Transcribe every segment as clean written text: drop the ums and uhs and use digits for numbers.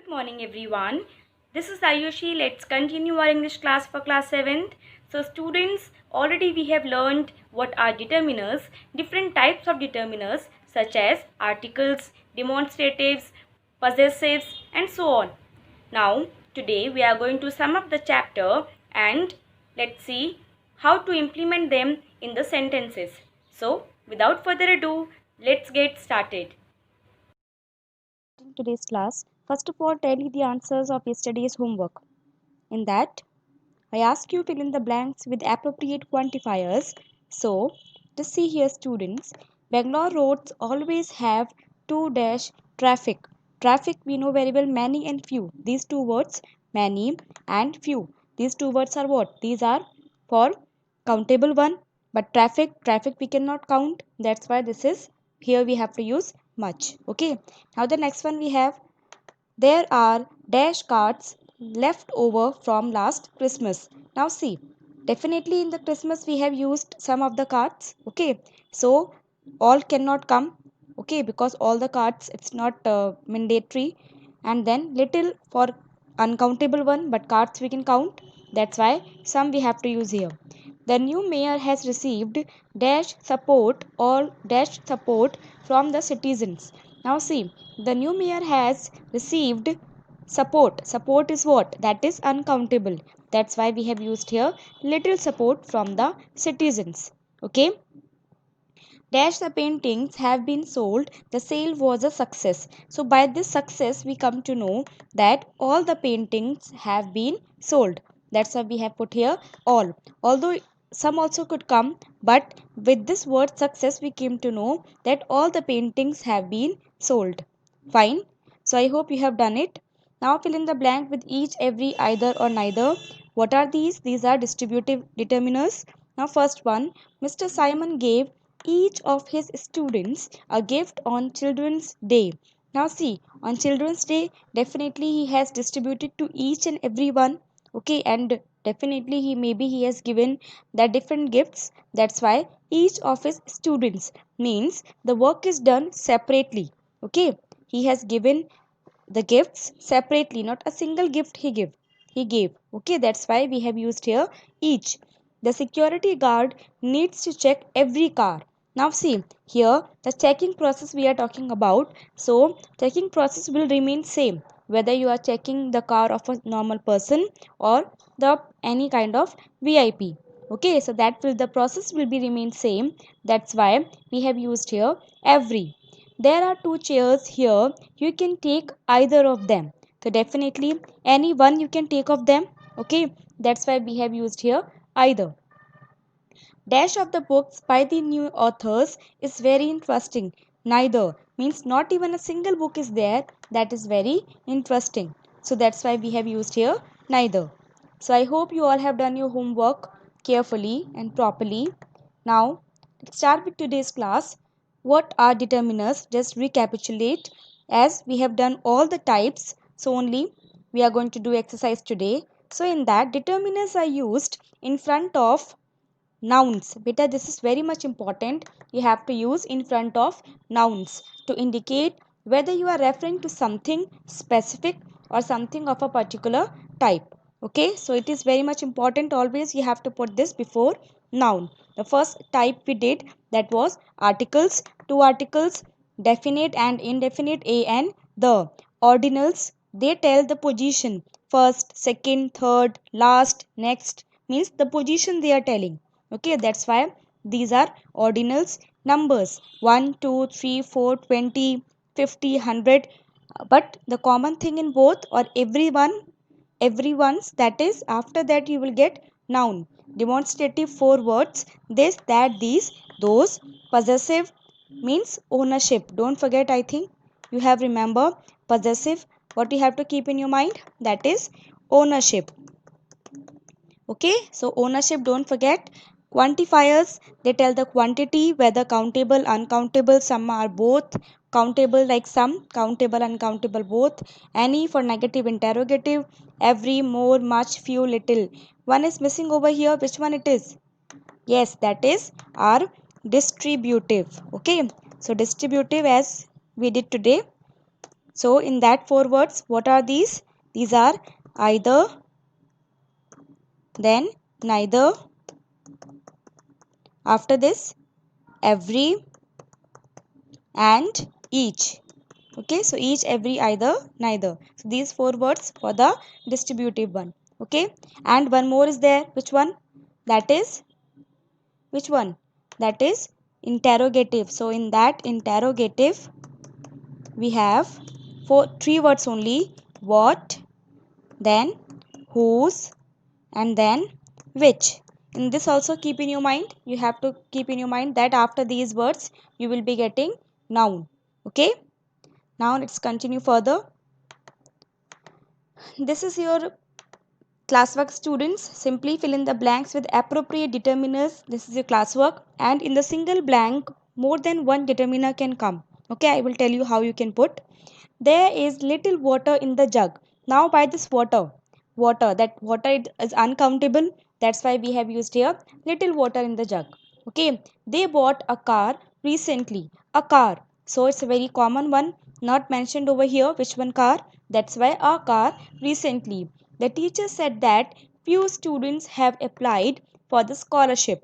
morning everyone. This is Ayushi. Let's continue our English class for class 7th. So students, already we have learned what are determiners, different types of determiners such as articles, demonstratives, possessives and so on. Now today we are going to sum up the chapter and let's see how to implement them in the sentences. So without further ado, let's get started. In today's class, first of all, tell you the answers of yesterday's homework. In that, I ask you fill in the blanks with appropriate quantifiers. So, just see here, students. Bangalore roads always have two dash traffic. Traffic we know very well, many and few. These two words, many and few. These two words are what? These are for countable one. But traffic we cannot count. That's why this is here we have to use much. Okay. Now the next one we have there are dash cards left over from last Christmas. Now see, definitely in the Christmas we have used some of the cards. Okay, so all cannot come. Okay, because all the cards it's not mandatory. And then little for uncountable one, but cards we can count. That's why some we have to use here. The new mayor has received dash support all dash support from the citizens. Now see, the new mayor has received support. Support is what? That is uncountable. That's why we have used here little support from the citizens. Okay. Dash the paintings have been sold. The sale was a success. So by this success we come to know that all the paintings have been sold. That's why we have put here all. Although some also could come, but with this word success we came to know that all the paintings have been sold. Fine. So I hope you have done it. Now fill in the blank with each, every, either or neither. What are these? These are distributive determiners. Now first one, Mr. Simon gave each of his students a gift on Children's Day. Now see, on Children's Day, definitely he has distributed to each and every one. Okay, and definitely he has given the different gifts. That's why each of his students means the work is done separately. Okay, he has given the gifts separately, not a single gift he gave. Okay, that's why we have used here each. The security guard needs to check every car. Now see, here the checking process we are talking about. So checking process will remain same whether you are checking the car of a normal person or the any kind of VIP. Okay, so that will the process will be remain same. That's why we have used here every. There are two chairs here. You can take either of them. So definitely any one you can take of them. Okay, that's why we have used here either. Dash of the books by the new authors is very interesting. Neither means not even a single book is there that is very interesting. So that's why we have used here neither. So I hope you all have done your homework carefully and properly. Now let's start with today's class. What are determiners? Just recapitulate as we have done all the types. So only we are going to do exercise today. So in that determiners are used in front of nouns. Beta, this is very much important. You have to use in front of nouns to indicate whether you are referring to something specific or something of a particular type. Okay, so it is very much important. Always you have to put this before noun. The first type we did, that was articles. Two articles, definite and indefinite, a and the. Ordinals, they tell the position, first, second, third, last, next, means the position they are telling. Okay, that's why these are ordinals. Numbers 1 2 3 4 20 50 100, but the common thing in both or everyone's, that is after that you will get noun. Demonstrative, four words, this, that, these, those. Possessive means ownership. Don't forget, I think you have remember possessive. What you have to keep in your mind, that is ownership. Okay, so ownership, don't forget. Quantifiers, they tell the quantity, whether countable, uncountable. Some are both countable, like some, countable, uncountable, both. Any for negative interrogative. Every, more, much, few, little. One is missing over here. Which one it is? Yes, that is our distributive. Okay, so distributive as we did today. So in that 4 words, what are these? These are either, then neither, after this every and each. Okay, so each, every, either, neither. So these 4 words for the distributive one. Okay, and one more is there. Which one? That is, which one? That is interrogative. So in that interrogative we have 3 words only. What, then whose, and then which. In this also keep in your mind, you have to keep in your mind that after these words you will be getting noun. Okay, now let's continue further. This is your classwork, students. Simply fill in the blanks with appropriate determiners. This is your classwork, and in the single blank more than one determiner can come. Okay, I will tell you how you can put. There is little water in the jug. Now by this water, that water is uncountable, that's why we have used here little water in the jug. Okay, they bought a car recently. A car, so it's a very common one, not mentioned over here which one car, that's why a car recently. The teacher said that few students have applied for the scholarship.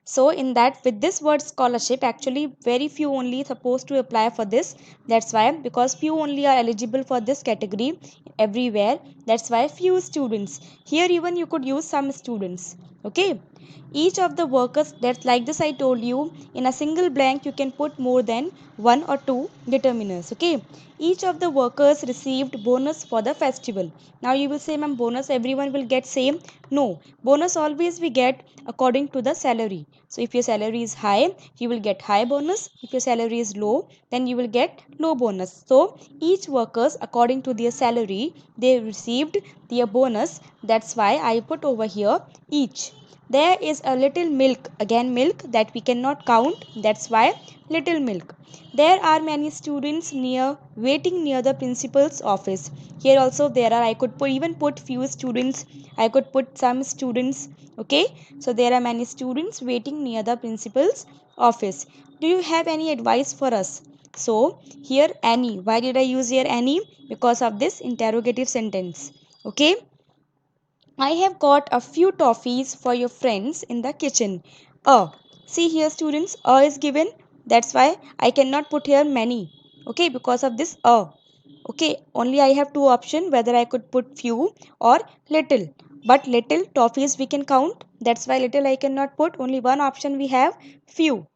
So in that, with this word scholarship, actually very few only supposed to apply for this. That's why, because few only are eligible for this category everywhere, that's why few students. Here even you could use some students. Okay, each of the workers, that's like this I told you, in a single blank you can put more than one or two determiners. Okay, each of the workers received bonus for the festival. Now you will say, ma'am, bonus everyone will get same. No, bonus always we get according to the salary. So if your salary is high, you will get high bonus. If your salary is low, then you will get low bonus. So each workers according to their salary, they received their bonus. That's why I put over here each. There is a little milk, again milk, that we cannot count, that's why little milk. There are many students waiting near the principal's office. Here also there are, I could even put few students, I could put some students. Okay, so there are many students waiting near the principal's office. Do you have any advice for us? So here any, why did I use here any? Because of this interrogative sentence. Okay, I have got a few toffees for your friends in the kitchen. See here students, is given. That's why I cannot put here many. Okay, because of this Okay, only I have two options whether I could put few or little. But little toffees we can count. That's why little I cannot put. Only one option we have, few.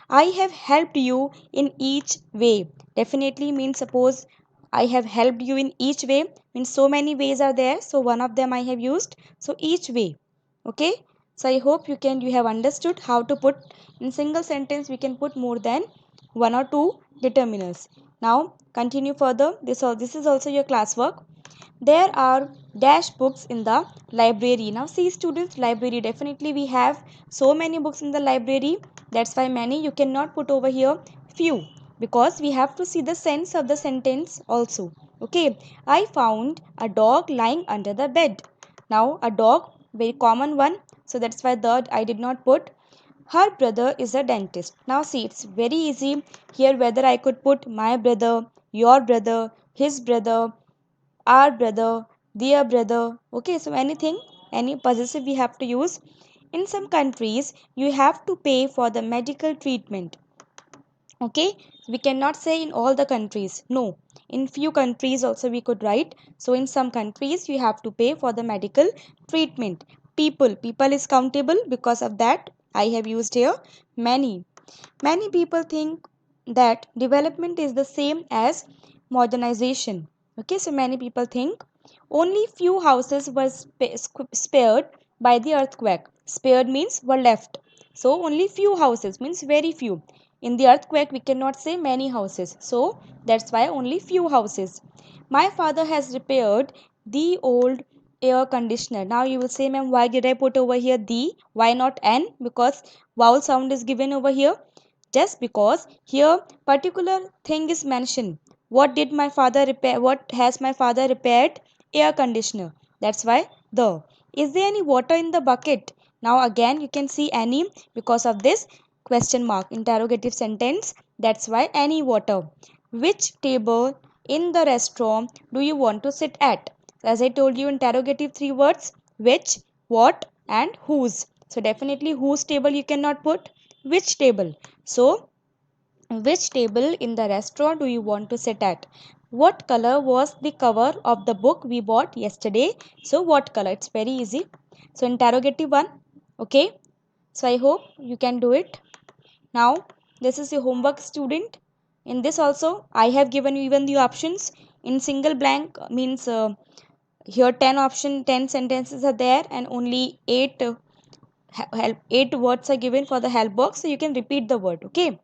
I have helped you in each way. Definitely means, suppose I have helped you in each way, means so many ways are there. So one of them I have used. So each way. Okay. So I hope you have understood how to put in single sentence we can put more than one or two determiners. Now continue further. This is also your classwork. There are dash books in the library. Now see students, library, definitely we have so many books in the library. That's why many you cannot put over here few, because we have to see the sense of the sentence also. Okay, I found a dog lying under the bed. Now a dog, very common one, so that's why that I did not put. Her brother is a dentist. Now see, it's very easy here whether I could put my brother, your brother, his brother, our brother, their brother. Okay, so anything, any possessive we have to use. In some countries you have to pay for the medical treatment. Okay, we cannot say in all the countries, no, in few countries also we could write. So in some countries you have to pay for the medical treatment. People is countable, because of that I have used here many people think that development is the same as modernization. Okay, so many people think only few houses were spared by the earthquake. Spared means were left. So only few houses means very few. In the earthquake we cannot say many houses. So that's why only few houses. My father has repaired the old air conditioner. Now you will say, ma'am, why did I put over here the? Why not an? Because vowel sound is given over here. Just because here particular thing is mentioned. What did my father repair? What has my father repaired? Air conditioner. That's why the. Is there any water in the bucket? Now again you can see any, because of this question mark interrogative sentence. That's why any water. which table in the restaurant do you want to sit at? As I told you, interrogative three words: which, what, and whose. So definitely whose table you cannot put, which table. So which table in the restaurant do you want to sit at? What color was the cover of the book we bought yesterday? So what color? It's very easy. So interrogative one. Okay. So I hope you can do it. Now this is your homework, student. In this also I have given you even the options. In single blank means here 10 sentences are there, and only 8 words are given for the help box, so you can repeat the word. Okay.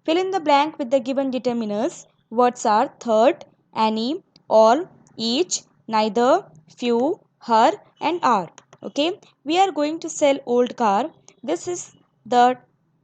Fill in the blank with the given determiners. Words are third, any, all, each, neither, few, her, and are. Okay, we are going to sell old car. This is the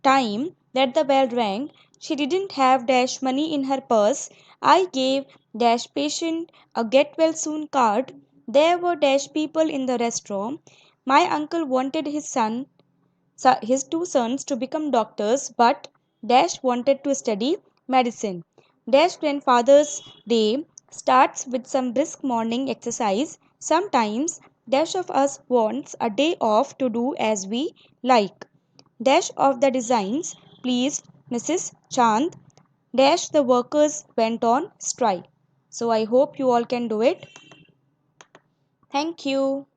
time that the bell rang. She didn't have dash money in her purse. I gave dash patient a get well soon card. There were dash people in the restaurant. My uncle wanted his two sons to become doctors, but Dash wanted to study medicine. Dash grandfather's day starts with some brisk morning exercise. Sometimes Dash of us wants a day off to do as we like. Dash of the designs pleased Mrs. Chand. Dash the workers went on strike. So I hope you all can do it. Thank you.